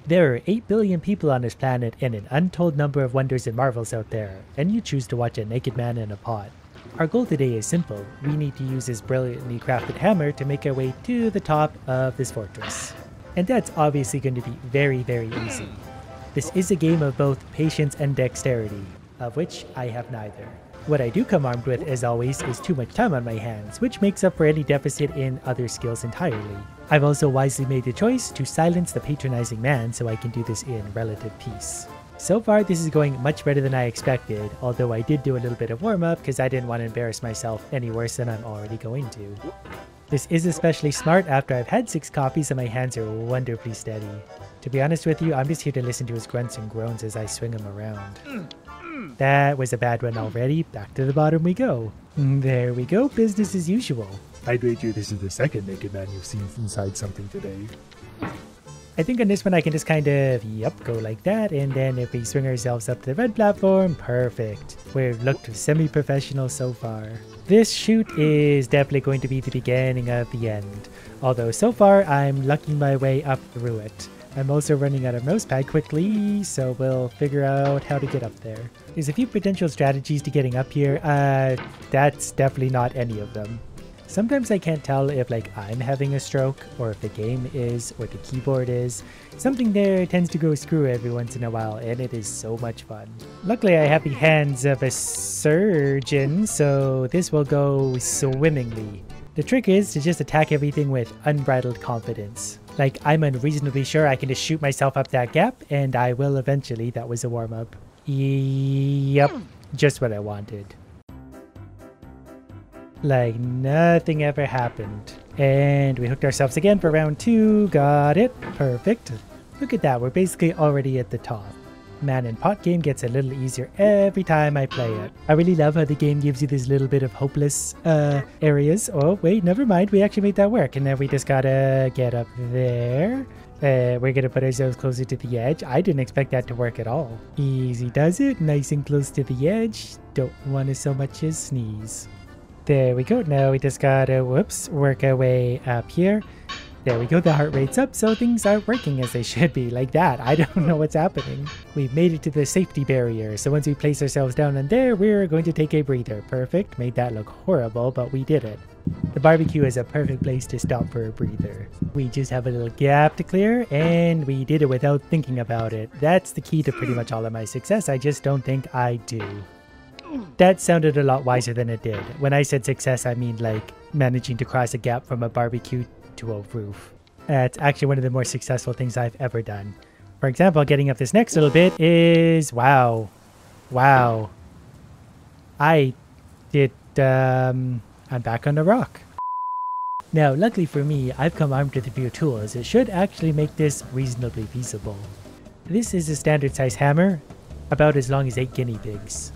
There are 8 billion people on this planet and an untold number of wonders and marvels out there, and you choose to watch a naked man in a pot. Our goal today is simple. We need to use this brilliantly crafted hammer to make our way to the top of this fortress. And that's obviously going to be very, very easy. This is a game of both patience and dexterity, of which I have neither. What I do come armed with, as always, is too much time on my hands, which makes up for any deficit in other skills entirely. I've also wisely made the choice to silence the patronizing man so I can do this in relative peace. So far, this is going much better than I expected, although I did do a little bit of warm-up because I didn't want to embarrass myself any worse than I'm already going to. This is especially smart after I've had 6 coffees and my hands are wonderfully steady. To be honest with you, I'm just here to listen to his grunts and groans as I swing him around. That was a bad one already. Back to the bottom we go. There we go, business as usual. I'd wager this is the second naked man you've seen inside something today. I think on this one I can just kind of, go like that, and then if we swing ourselves up to the red platform, perfect. We've looked semi-professional so far. This shoot is definitely going to be the beginning of the end, although so far I'm lucking my way up through it. I'm also running out of mousepad quickly, so we'll figure out how to get up there. There's a few potential strategies to getting up here. That's definitely not any of them. Sometimes I can't tell if I'm having a stroke or if the game is or the keyboard is. Something there tends to go screw every once in a while and it is so much fun. Luckily I have the hands of a surgeon, so this will go swimmingly. The trick is to just attack everything with unbridled confidence. I'm unreasonably sure I can just shoot myself up that gap and I will eventually. That was a warm-up. Yep, just what I wanted. Like nothing ever happened. And we hooked ourselves again for round 2. Got it. Perfect. Look at that. We're basically already at the top. Man and pot game gets a little easier every time I play it. I really love how the game gives you this little bit of hopeless areas. Oh, wait, never mind. We actually made that work. And then we just gotta get up there. We're gonna put ourselves closer to the edge. I didn't expect that to work at all. Easy does it. Nice and close to the edge. Don't want to so much as sneeze. There we go. Now we just gotta, work our way up here. There we go. The heart rate's up, so things are working as they should be. Like that. I don't know what's happening. We've made it to the safety barrier. So once we place ourselves down on there, we're going to take a breather. Perfect. Made that look horrible, but we did it. The barbecue is a perfect place to stop for a breather. We just have a little gap to clear, and we did it without thinking about it. That's the key to pretty much all of my success. I just don't think I do. That sounded a lot wiser than it did. When I said success, I mean managing to cross a gap from a barbecue to a roof. That's actually one of the more successful things I've ever done. For example, getting up this next little bit is... Wow. I did... I'm back on the rock. Now, luckily for me, I've come armed with a few tools. It should actually make this reasonably feasible. This is a standard size hammer, about as long as 8 guinea pigs.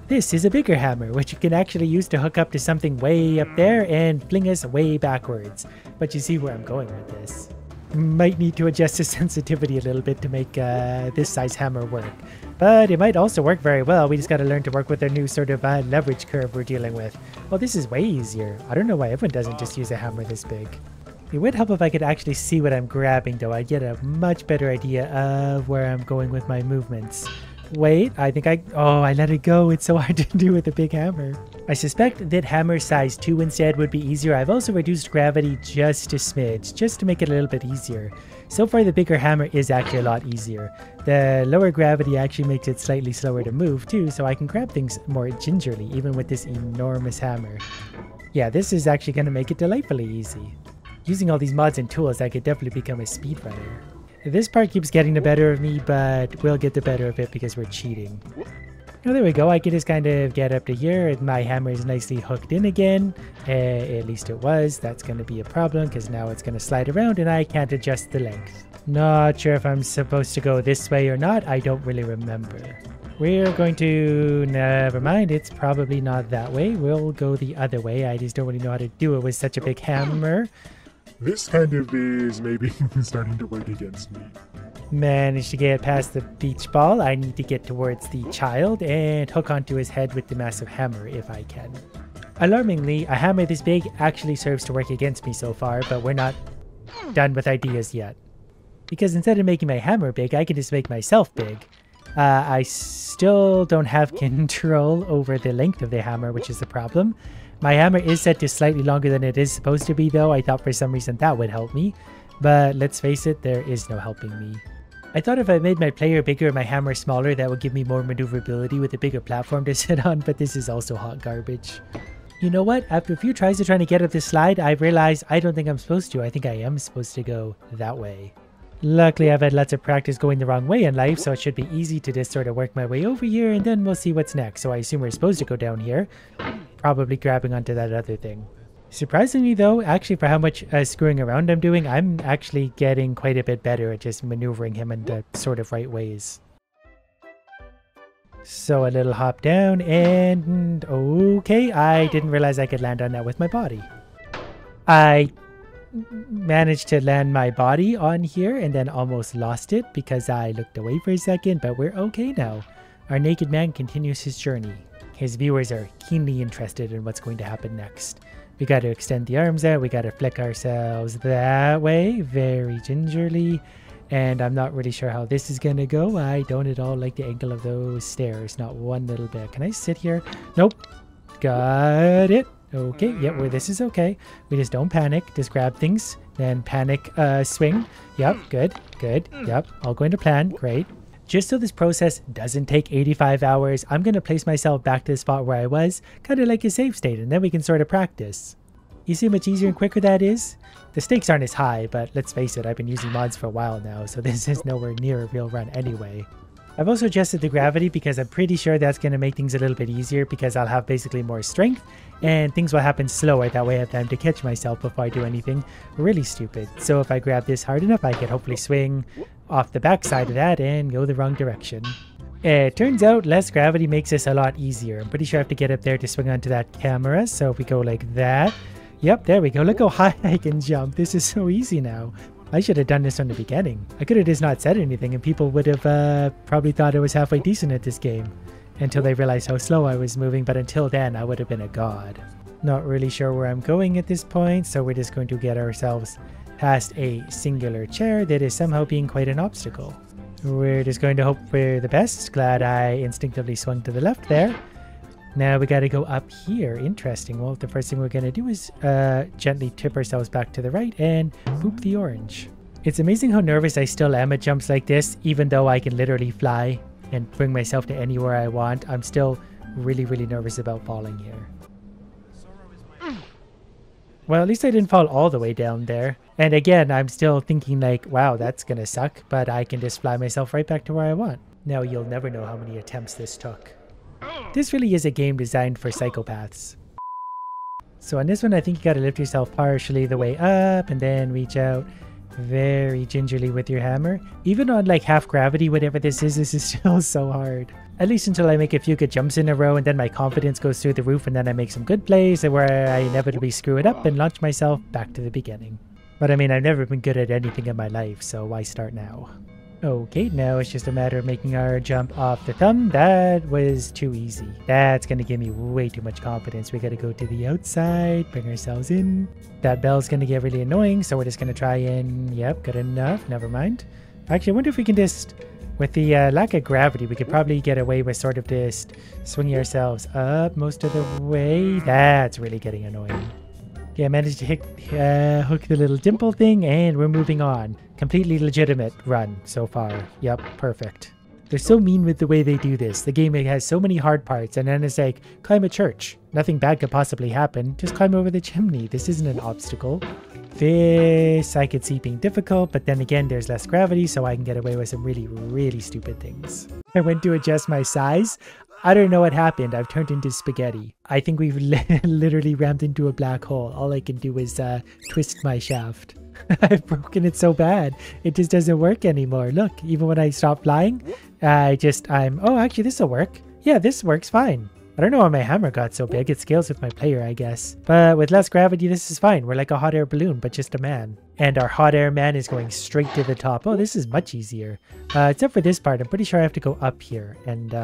This is a bigger hammer, which you can actually use to hook up to something way up there and fling us way backwards. But you see where I'm going with this. Might need to adjust the sensitivity a little bit to make this size hammer work. But it might also work very well. We just got to learn to work with our new sort of leverage curve we're dealing with. Well, this is way easier. I don't know why everyone doesn't just use a hammer this big. It would help if I could actually see what I'm grabbing, though. I'd get a much better idea of where I'm going with my movements. Wait, I think I let it go. It's so hard to do with a big hammer. I suspect that hammer size 2 instead would be easier. I've also reduced gravity just a smidge, just to make it a little bit easier. So far, the bigger hammer is actually a lot easier. The lower gravity actually makes it slightly slower to move too, so I can grab things more gingerly, even with this enormous hammer. Yeah, this is actually going to make it delightfully easy. Using all these mods and tools, I could definitely become a speedrunner. This part keeps getting the better of me, but we'll get the better of it because we're cheating. Oh, there we go. I can just kind of get up to here and my hammer is nicely hooked in again. At least it was. That's going to be a problem because now it's going to slide around and I can't adjust the length. Not sure if I'm supposed to go this way or not. I don't really remember. We're going to... Never mind. It's probably not that way. We'll go the other way. I just don't really know how to do it with such a big hammer. This kind of is maybe starting to work against me. Managed to get past the beach ball. I need to get towards the child and hook onto his head with the massive hammer if I can. Alarmingly, a hammer this big actually serves to work against me so far, but we're not done with ideas yet. because instead of making my hammer big, I can just make myself big. I still don't have control over the length of the hammer, which is the problem. My hammer is set to slightly longer than it is supposed to be, though. I thought for some reason that would help me. But let's face it, there is no helping me. I thought if I made my player bigger and my hammer smaller, that would give me more maneuverability with a bigger platform to sit on, but this is also hot garbage. You know what? After a few tries of trying to get up this slide, I realized I don't think I'm supposed to. I think I am supposed to go that way. Luckily, I've had lots of practice going the wrong way in life, so it should be easy to just sort of work my way over here, and then we'll see what's next. So I assume we're supposed to go down here, probably grabbing onto that other thing. Surprisingly though, actually for how much screwing around I'm doing, I'm actually getting quite a bit better at just maneuvering him in the sort of right ways. So a little hop down, and okay, I didn't realize I could land on that with my body. I managed to land my body on here and then almost lost it because I looked away for a second, but we're okay now. Our naked man continues his journey. His viewers are keenly interested in what's going to happen next. We got to extend the arms out, we got to flick ourselves that way, very gingerly. And I'm not really sure how this is going to go. I don't at all like the angle of those stairs, not one little bit. Can I sit here? Nope. Got it. Okay, yep, well, this is okay. We just don't panic, just grab things, then panic swing. Yep, good, yep, all going to plan, great. Just so this process doesn't take 85 hours, I'm going to place myself back to the spot where I was, kind of like a save state, and then we can sort of practice. You see how much easier and quicker that is? The stakes aren't as high, but let's face it, I've been using mods for a while now, so this is nowhere near a real run anyway. I've also adjusted the gravity because I'm pretty sure that's going to make things a little bit easier because I'll have basically more strength and things will happen slower. That way I have time to catch myself before I do anything really stupid. So if I grab this hard enough, I can hopefully swing off the back side of that and go the wrong direction. It turns out less gravity makes this a lot easier. I'm pretty sure I have to get up there to swing onto that camera. So if we go like that, yep, there we go. Look how high I can jump. This is so easy now. I should have done this from the beginning. I could have just not said anything and people would have probably thought I was halfway decent at this game until they realized how slow I was moving, but until then I would have been a god. Not really sure where I'm going at this point, so we're just going to get ourselves past a singular chair that is somehow being quite an obstacle. We're just going to hope for the best. Glad I instinctively swung to the left there. Now we got to go up here. Interesting. Well, the first thing we're going to do is gently tip ourselves back to the right and boop the orange. It's amazing how nervous I still am at jumps like this, even though I can literally fly and bring myself to anywhere I want. I'm still really, really nervous about falling here. Well, at least I didn't fall all the way down there. And again, I'm still thinking like, wow, that's going to suck, but I can just fly myself right back to where I want. Now you'll never know how many attempts this took. This really is a game designed for psychopaths. So on this one, I think you gotta lift yourself partially the way up and then reach out very gingerly with your hammer. Even on like half gravity, whatever this is still so hard. At least until I make a few good jumps in a row and then my confidence goes through the roof and then I make some good plays where I inevitably screw it up and launch myself back to the beginning. But I mean, I've never been good at anything in my life, so why start now? Okay, now it's just a matter of making our jump off the thumb. That was too easy. That's going to give me way too much confidence. We got to go to the outside, bring ourselves in. That bell's going to get really annoying, so we're just going to try and... Yep, good enough. Never mind. Actually, I wonder if we can just... With the lack of gravity, we could probably get away with sort of just swinging ourselves up most of the way. That's really getting annoying. Okay, I managed to hook the little dimple thing, and we're moving on. Completely legitimate run so far. Yep, perfect. They're so mean with the way they do this. The game has so many hard parts, and then it's like, climb a church. Nothing bad could possibly happen. Just climb over the chimney. This isn't an obstacle. This I could see being difficult, but then again, there's less gravity, so I can get away with some really, really stupid things. I went to adjust my size. I don't know what happened. I've turned into spaghetti. I think we've literally rammed into a black hole. All I can do is twist my shaft. I've broken it so bad. It just doesn't work anymore. Look, even when I stop flying, oh, actually this will work. Yeah, this works fine. I don't know why my hammer got so big. It scales with my player, I guess. But with less gravity, this is fine. We're like a hot air balloon, but just a man. And our hot air man is going straight to the top. Oh, this is much easier. Except for this part, I'm pretty sure I have to go up here. And,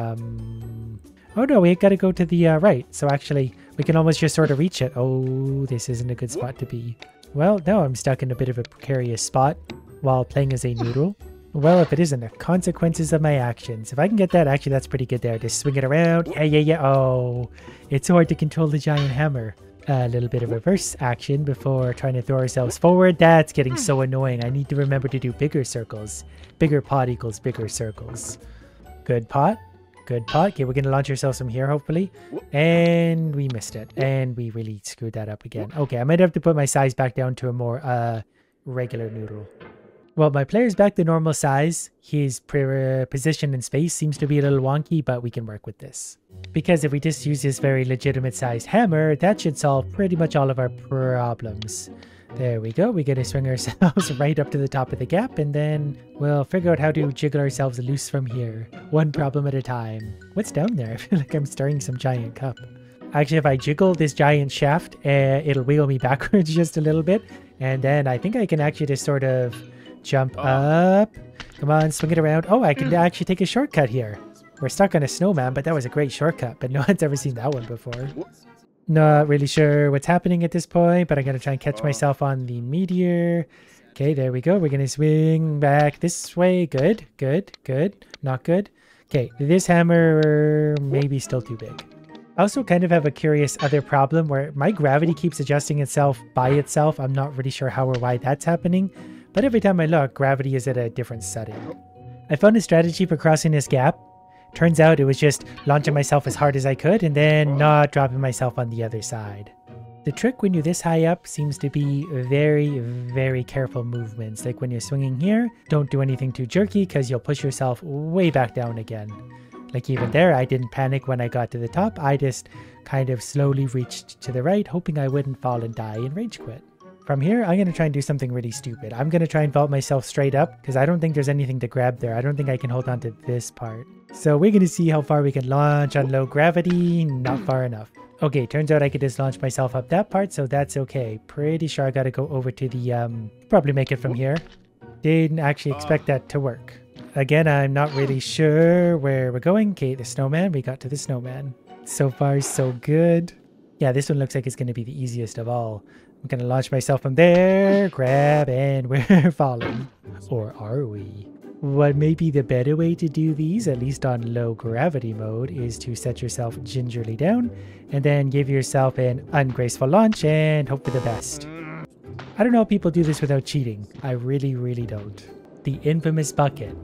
oh no, we gotta go to the right. So actually, we can almost just sort of reach it. Oh, this isn't a good spot to be. Well, now I'm stuck in a bit of a precarious spot. while playing as a noodle? Well, if it isn't, the consequences of my actions. If I can get that, actually that's pretty good there. Just swing it around. Yeah. Oh, it's hard to control the giant hammer. A little bit of reverse action before trying to throw ourselves forward. That's getting so annoying. I need to remember to do bigger circles. Bigger pot equals bigger circles. Good pot. Good pot. Okay, we're going to launch ourselves from here, hopefully. And we missed it. And we really screwed that up again. Okay, I might have to put my size back down to a more regular noodle. Well, my player's back to normal size. His position in space seems to be a little wonky, but we can work with this. Because if we just use this very legitimate sized hammer, that should solve pretty much all of our problems. There we go. We're going to swing ourselves right up to the top of the gap, and then we'll figure out how to jiggle ourselves loose from here. One problem at a time. What's down there? I feel like I'm stirring some giant cup. Actually, if I jiggle this giant shaft, it'll wheel me backwards just a little bit. And then I think I can actually just sort of jump up. Come on, swing it around. Oh, I can actually take a shortcut here. We're stuck on a snowman, but that was a great shortcut. But no one's ever seen that one before. Not really sure what's happening at this point, but I'm going to try and catch myself on the meteor. Okay, there we go. We're going to swing back this way. Good. Not good. Okay, this hammer may be still too big. I also kind of have a curious other problem where my gravity keeps adjusting itself by itself. I'm not really sure how or why that's happening. But every time I look, gravity is at a different setting. I found a strategy for crossing this gap. Turns out it was just launching myself as hard as I could and then not dropping myself on the other side. The trick when you're this high up seems to be very, very careful movements. Like when you're swinging here, don't do anything too jerky because you'll push yourself way back down again. Like even there, I didn't panic when I got to the top. I just kind of slowly reached to the right, hoping I wouldn't fall and die and rage quit. From here, I'm going to try and do something really stupid. I'm going to try and vault myself straight up because I don't think there's anything to grab there. I don't think I can hold on to this part. So we're going to see how far we can launch on low gravity. Not far enough. Okay, turns out I could just launch myself up that part, so that's okay. Pretty sure I got to go over to the, probably make it from here. Didn't actually expect that to work. Again, I'm not really sure where we're going. Okay, the snowman. We got to the snowman. So far, so good. Yeah, this one looks like it's going to be the easiest of all. I'm going to launch myself from there, grab, and we're falling. Or are we? What may be the better way to do these, at least on low gravity mode, is to set yourself gingerly down and then give yourself an ungraceful launch and hope for the best. I don't know how people do this without cheating. I really, really don't. The infamous bucket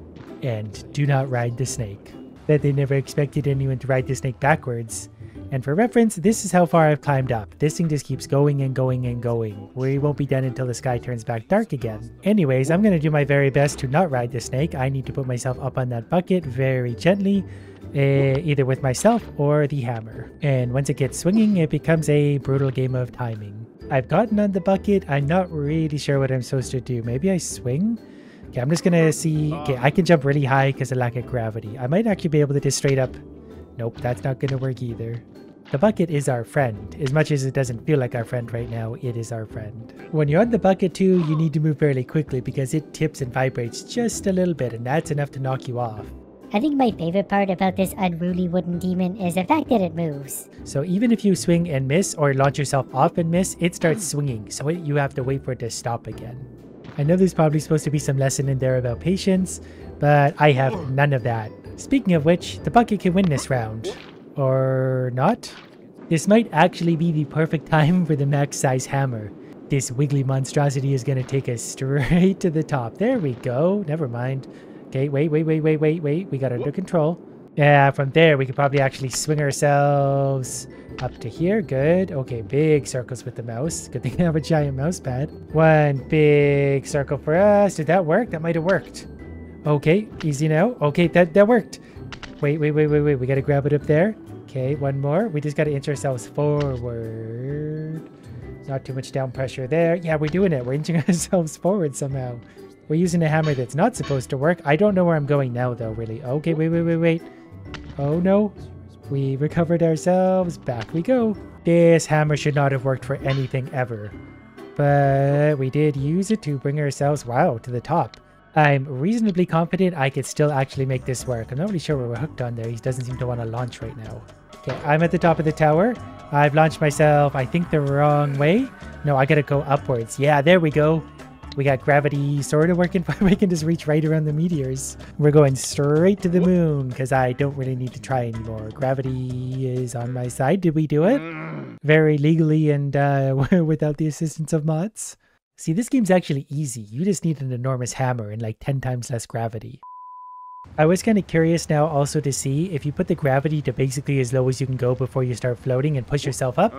and do not ride the snake. That they never expected anyone to ride the snake backwards. And for reference, this is how far I've climbed up. This thing just keeps going and going and going. We won't be done until the sky turns back dark again. Anyways, I'm going to do my very best to not ride the snake. I need to put myself up on that bucket very gently, either with myself or the hammer. And once it gets swinging, it becomes a brutal game of timing. I've gotten on the bucket. I'm not really sure what I'm supposed to do. Maybe I swing? Okay, I'm just going to see. Okay, I can jump really high because of lack of gravity. I might actually be able to just straight up. Nope, that's not going to work either. The bucket is our friend. As much as it doesn't feel like our friend right now, it is our friend. When you're on the bucket too, you need to move fairly quickly because it tips and vibrates just a little bit, and that's enough to knock you off. I think my favorite part about this unruly wooden demon is the fact that it moves. So even if you swing and miss or launch yourself off and miss, it starts swinging, so you have to wait for it to stop again. I know there's probably supposed to be some lesson in there about patience, but I have none of that. Speaking of which, the bucket can win this round. Or not? This might actually be the perfect time for the max size hammer. This wiggly monstrosity is going to take us straight to the top. There we go. Never mind. Okay, wait. We got it under control. Yeah, from there we could probably actually swing ourselves up to here. Good. Okay, big circles with the mouse. Good thing I have a giant mouse pad. One big circle for us. Did that work? That might have worked. Okay, easy now. Okay, that worked. Wait. We got to grab it up there. Okay, one more. We just got to inch ourselves forward. Not too much down pressure there. Yeah, we're doing it. We're inching ourselves forward somehow. We're using a hammer that's not supposed to work. I don't know where I'm going now, though, really. Okay, wait. Oh, no. We recovered ourselves. Back we go. This hammer should not have worked for anything ever. But we did use it to bring ourselves, wow, to the top. I'm reasonably confident I could still actually make this work. I'm not really sure where we're hooked on there. He doesn't seem to want to launch right now. Okay, I'm at the top of the tower. I've launched myself, I think, the wrong way. No, I gotta go upwards. Yeah, there we go. We got gravity sort of working for we can just reach right around the meteors. We're going straight to the moon because I don't really need to try anymore. Gravity is on my side. Did we do it? Very legally and without the assistance of mods. See, this game's actually easy. You just need an enormous hammer and like 10 times less gravity. I was kind of curious now also to see if you put the gravity to basically as low as you can go before you start floating and push yourself up,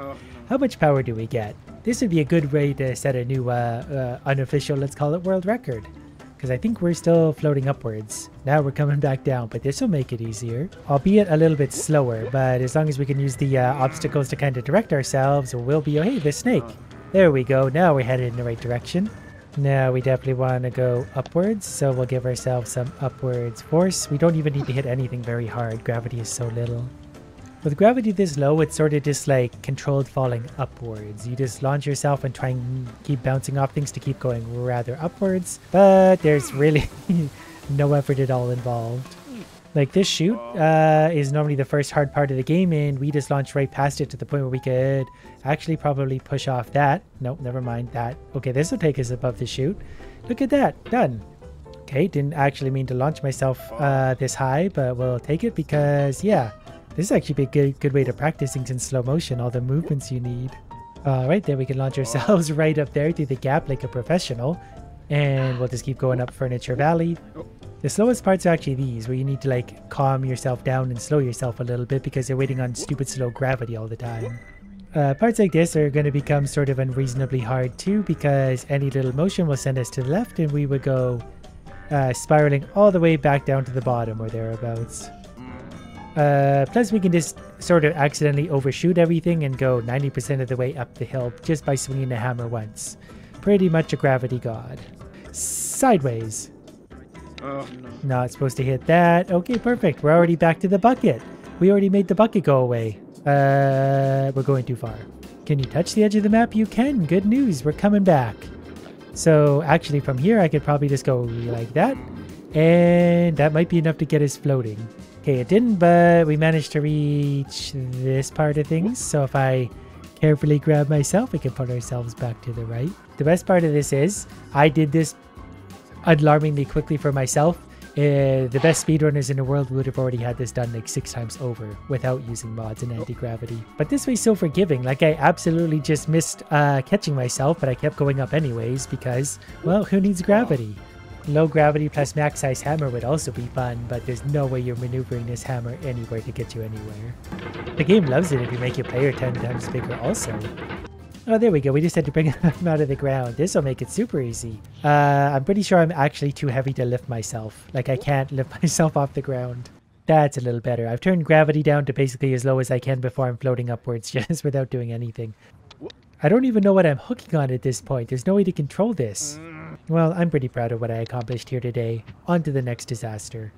how much power do we get? This would be a good way to set a new unofficial, let's call it world record. Because I think we're still floating upwards. Now we're coming back down, but this will make it easier. Albeit a little bit slower, but as long as we can use the obstacles to kind of direct ourselves, we'll be, oh hey, the snake. There we go, now we're headed in the right direction. Now we definitely want to go upwards, so we'll give ourselves some upwards force. We don't even need to hit anything very hard. Gravity is so little. With gravity this low, it's sort of just like controlled falling upwards. You just launch yourself and try and keep bouncing off things to keep going rather upwards, but there's really no effort at all involved. Like this chute is normally the first hard part of the game, and we just launched right past it to the point where we could actually probably push off that. Nope, never mind that. Okay, this will take us above the chute. Look at that, done. Okay, didn't actually mean to launch myself this high, but we'll take it because, yeah, this is actually a good way to practice things in slow motion, all the movements you need. Right there, we can launch ourselves right up there through the gap like a professional, and we'll just keep going up Furniture Valley. The slowest parts are actually these, where you need to like calm yourself down and slow yourself a little bit because you're waiting on stupid slow gravity all the time. Parts like this are going to become sort of unreasonably hard too, because any little motion will send us to the left and we would go spiraling all the way back down to the bottom or thereabouts. Plus we can just sort of accidentally overshoot everything and go 90% of the way up the hill just by swinging the hammer once. Pretty much a gravity god. Sideways. Oh, no. Not supposed to hit that. Okay, perfect. We're already back to the bucket. We already made the bucket go away. We're going too far. Can you touch the edge of the map? You can. Good news. We're coming back. So actually from here, I could probably just go like that. And that might be enough to get us floating. Okay, it didn't, but we managed to reach this part of things. So if I carefully grab myself, we can put ourselves back to the right. The best part of this is I did this alarmingly quickly for myself. The best speedrunners in the world would have already had this done like 6 times over without using mods and anti-gravity. But this way's so forgiving. Like I absolutely just missed catching myself, but I kept going up anyways because, well, who needs gravity? Low gravity plus max size hammer would also be fun, but there's no way you're maneuvering this hammer anywhere to get you anywhere. The game loves it if you make your player 10 times bigger also. Oh, there we go. We just had to bring him out of the ground. This will make it super easy. I'm pretty sure I'm actually too heavy to lift myself. Like, I can't lift myself off the ground. That's a little better. I've turned gravity down to basically as low as I can before I'm floating upwards, just without doing anything. I don't even know what I'm hooking on at this point. There's no way to control this. Well, I'm pretty proud of what I accomplished here today. On to the next disaster.